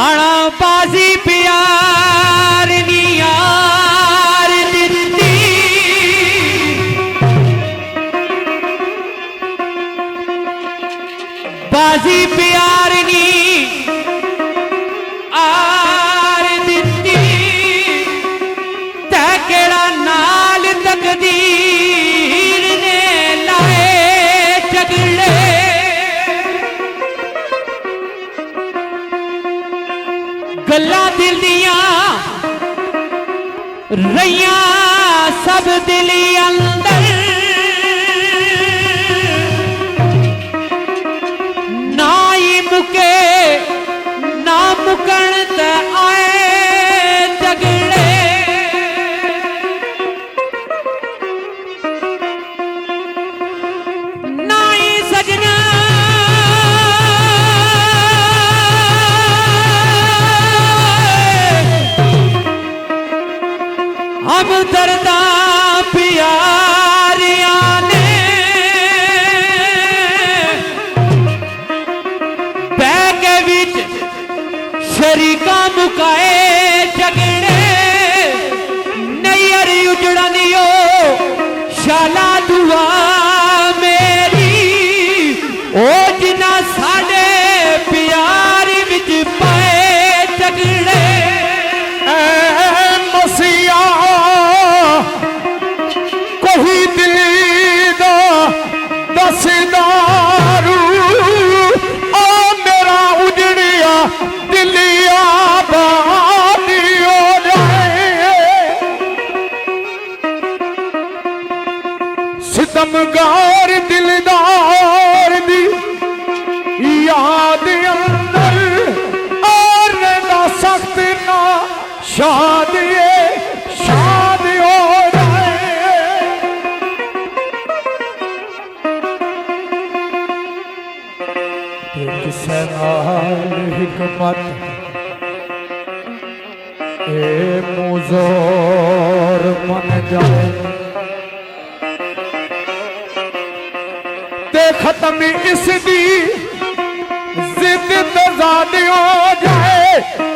आना बाजी प्यार नी यार दित्ती बाजी प्यार नी आर दित्ती तै केड़ा नाल तकदीर ने लाए झगड़े गल्लां दिल दियां रहियां सब दिली अंदर ना ही मुके ना मुकण ते आए झगड़े ना ही सजना हम दर्दा प्यारिया ने बह के विच शरीका मुकाए झगड़े नैयर उजड़नियो शाला दुआ मेरी ओ जिना साडे प्यार विच पाए झगड़े मसीहा कोई दिल दा दसदारू ओ मेरा उजड़िया दिलिया बादी हो जाए सितमगार दिलदार दी याद अंदर और ना सख्त ना शादी शादी हो रहे किसे नाल हिकमत ए मुजोर मन जाए ते खत्म इस दी जिद तजादी हो जाए